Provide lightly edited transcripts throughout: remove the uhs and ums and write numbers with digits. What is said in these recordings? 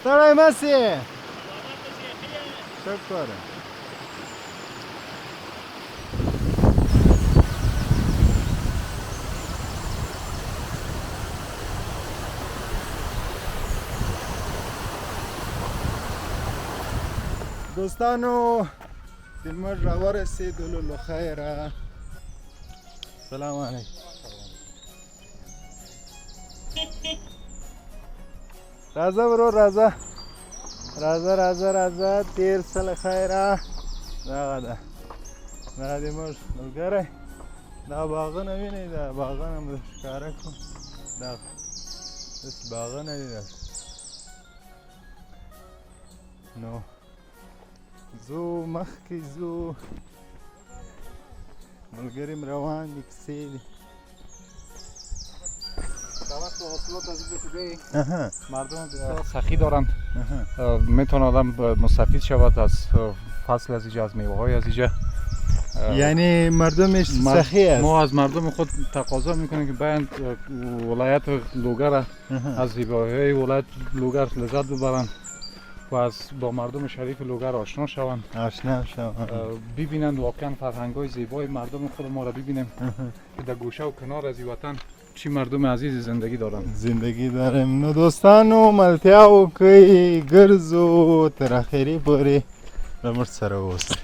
ستړی مسی شکر. دوستانو زموږ راورسېدلو له خیره. سلام علیکم. راځه ورور راځه راځه راځه راځه تیر شه له خیره. دغه ده دا د موږ ملګری. دا باغونه وینئ دا باغونه مو ښکاره کړو. دغه داسې باغونه دي داسې. نو ځو مخکې ځو. ملګري م روان دي کیسې دي. مردم بسیار سخی دارند. میتونه آدم مستفید شود از فصل از اینجا، از میوه های از اینجا. یعنی مردمش سخی است. ما از مردم خود تقاضا میکنیم که بیاین ولایت لوگر از زیبایی ولایت لوگر لذت ببرند و از با مردم شریف لوگر آشنا شوند. ببینند واقعا فرهنگ های زیبای مردم خود ما را ببینیم که در گوشه و کنار از این وطن چی مردم عزیز زندگی داریم. نو دوستانو ملتیا وکړئ ګرځو تر اخري پورې زموږ سره اوسئ.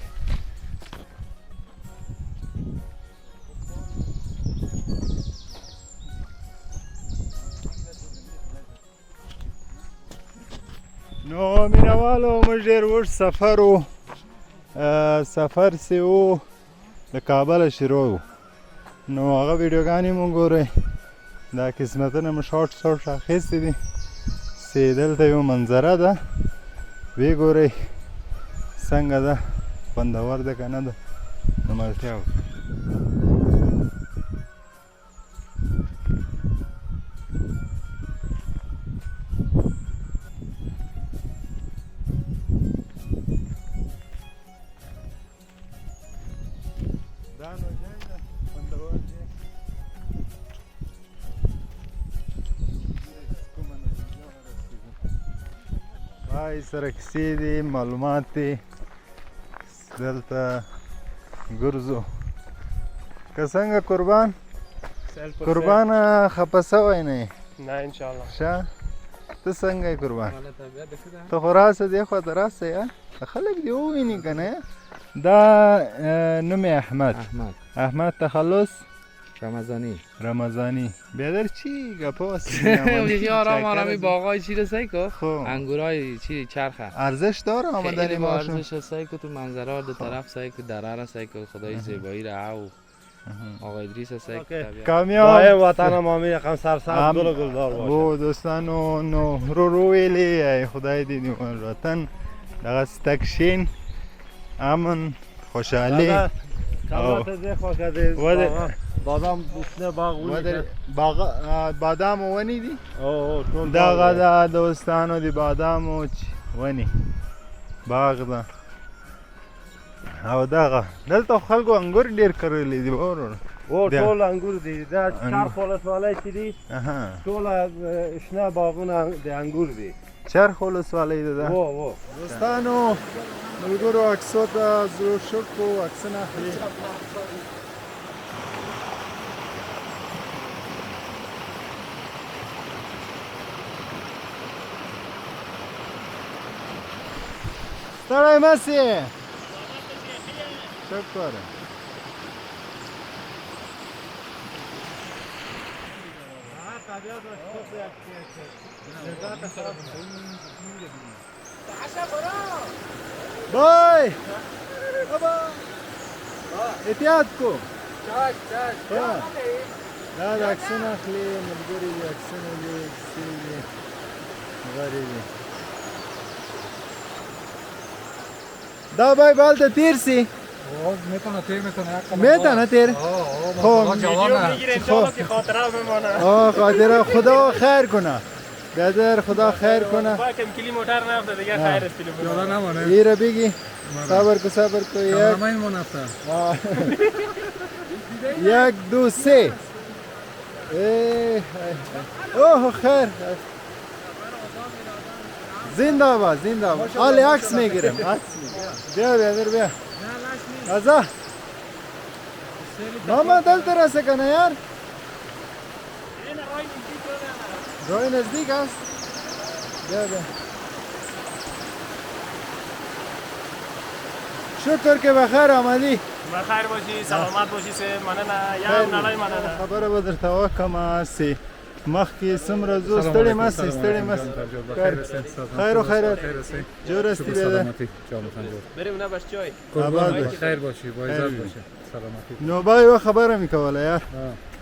نو مینوالو موږ ډېر اوږد سفر و. سفر چې و له کابله شروع و. نو هغه ویډیوګانې مو ګورئ. دا قسمتونه مو شارټ اخیستي دي چې دلته یو منظره ده. ویې ګورئ څنګه ده، خوندور ده که نه ده. نو ملتیا وای سره کیسې دي معلومات دي. دلته ګرځو که څنګه قربان قربان خفه سوی نه یې؟ نه انشاءالله. ښه ته څنګه یې قربان؟ ته خو راسه دې خوا ته راسه یا خلک دې وویني که نه. دا نوم یې احمد تخلص رمضانی. بیادر چی گپا هستی؟ آرامی باغای چی رو سیکو؟ انگورای چی چرخه ارزش داره آمدن این ماشون؟ ارزش سیکو تو منظره دو طرف سیکو دره را سیکو خدای زیبایی را او آقا ادریس سیکو کامیاب وطن ما می رقم سرسبز گل گلدار باشه. بو دوستانو نو رو ویلی خدای دیدی وطن دغه ستکشین امن خوشحالی. کامات زی خواه کده بادام بسنه باغ ونی بادام ونی دي. ټول دغه د دوستانو د بادامو ونی باغ ده. او دغه دلته خلکو انګور ډیر کرلی دي ورور. ټول انګور دي. دا چرخ ولسوالۍ چې دي ټول شنه باغونه د انګور دي. چرخ ولسوالۍ ده. دوستانو ملګرو عکسو ته زړه شکو عکسونه اخلي. ستړی مسی شکر. بای احتیاط کو. دا د عکسونه اخلي ملګري دي عکسونه دي کیسې دي غري دي. دا بای بالته تیر سی میتونه تیر خب که خاطره بمانه. خاطره خدا خیر کنه. بیادر خدا خیر کنه. باید کم کلی موتر نفته دیگه خیر است تلفن. ایره بگی صبر کو یک دو سه. اوه خیر زنده باد زنده باد حالی عکس میگیرم بیا در بیا ازا ماما دلته رسه کنه یار رای نزدیک است بیا شکر که بخیر آمدی بخیر باشی سلامت باشی سه مننه یا نلای مننه خبره به در توکم هستی مخکې څومره زو ستړی مست خیر و خیرات جور استی بیده بریم نه بس چای آباد باش خیر باشی با عزت باشی سلامتی نو با یو خبره میکوله یار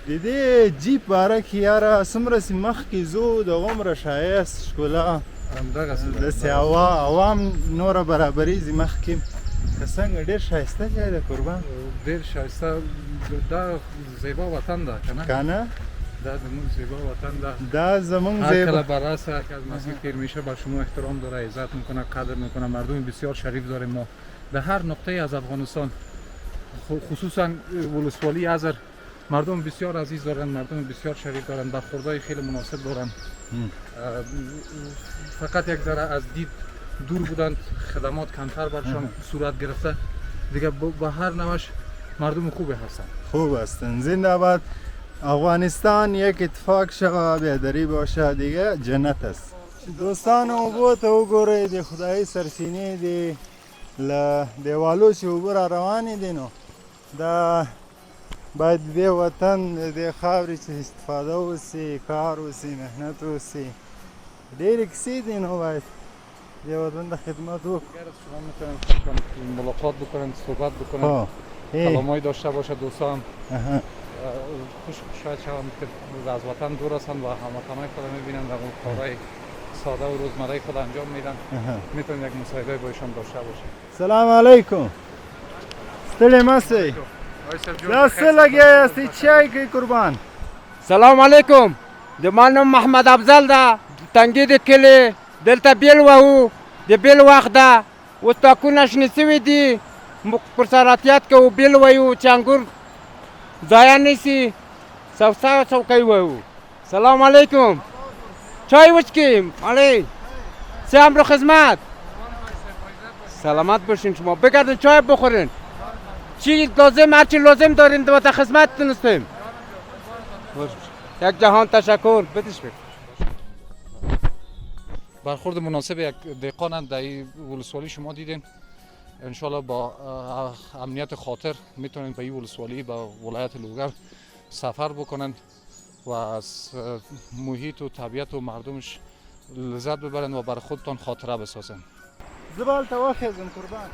دیدی جیپ باره که یاره څومره سی مخکې زو د غومره ښایست ښکلا داسې عوام نوره برابري زی مخکې که څنګه ډېر ښایسته ځای ده قربان ډېر ښایسته دا زیبا وطن ده که نه کنه دا زمون زیبا وطن ده دا زمون هر زیبا کله براسه که از مسیر پیر میشه با شما احترام داره عزت میکنه قدر میکنه مردم بسیار شریف داریم ما در هر نقطه از افغانستان خصوصا ولسوالی ازر مردم بسیار عزیز دارن مردم بسیار شریف دارن برخوردهای خیلی مناسب دارن فقط یک ذره از دید دور بودند خدمات کمتر برشان صورت گرفته دیگه با هر نوش مردم خوبی هستن خوب هستن زنده باد افغانستان یک اتفاق شوه بیادری باشه دیگه جنت است دوستان اوبو ته وګورئ د خدای سرچینې دي له دیوالو چې اوبه را روانې دي نو دا باید د دې وطن د دې خاورې چې استفاده وسي کار وسي محنت وسي ډېرې کیسې دي نو باید د وطن د خدمت وکړو شما میتونید ملاقات بکنید صحبت بکنید کلامایی داشته باشه دوستان خوش شاید شوند که از وطن دور هستند و هموطنهای خود میبینند و اون کارهای ساده و روزمره خود انجام میدن میتونید یک مصاحبه با ایشان داشته باشید سلام علیکم ستړی مسی دا څه لګیا یاستئ چای کوي قربان سلام علیکم د ما نوم محمد افضل ده تنګي د کلي دلته بیل وهو د بیل وخت ده اوس تاکونه شنه سوي دي موږ پر سر احتیاط کوو بیل وهو چې انګور ضایع نه سي څوکۍ وهو سلام علیکم چای وچکیم علی سه امر خدمت سلامت باشین شما بگردین چای بخورین چی لازم هرچی لازم دارین دوتا خدمت تونستیم یک جهان تشکر بدش بید برخورد مناسب یک دهقان در این ولسوالی شما دیدین انشالله با امنیت خاطر میتونین به این ولسوالی به ولایت لوگر سفر بکنن و از محیط و طبیعت و مردمش لذت ببرن و برای خودتان خاطره بسازن زبال تا وخیزم قربان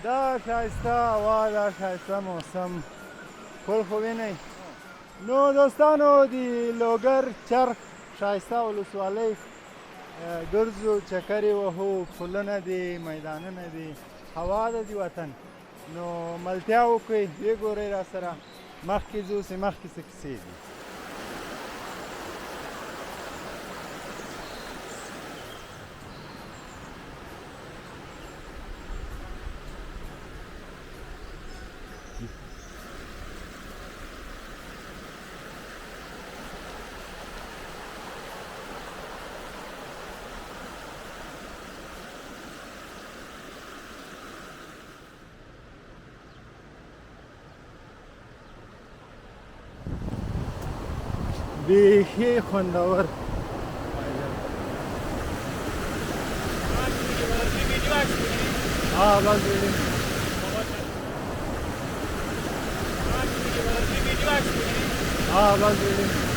دا شایسته هوا دا شایسته موسم کل خوبی نه نو دوستانو دی لوگر چرخ شایسته ولسوالی ګرځو چکرې وهو پلونه دي میدانونه دي هوا ده د وطن نو ملتیا وکړئ وګورئ راسره مخکې ځو چې مخکې څه کیسې دي بیخی خوندور باز بیدیم باز بیدیم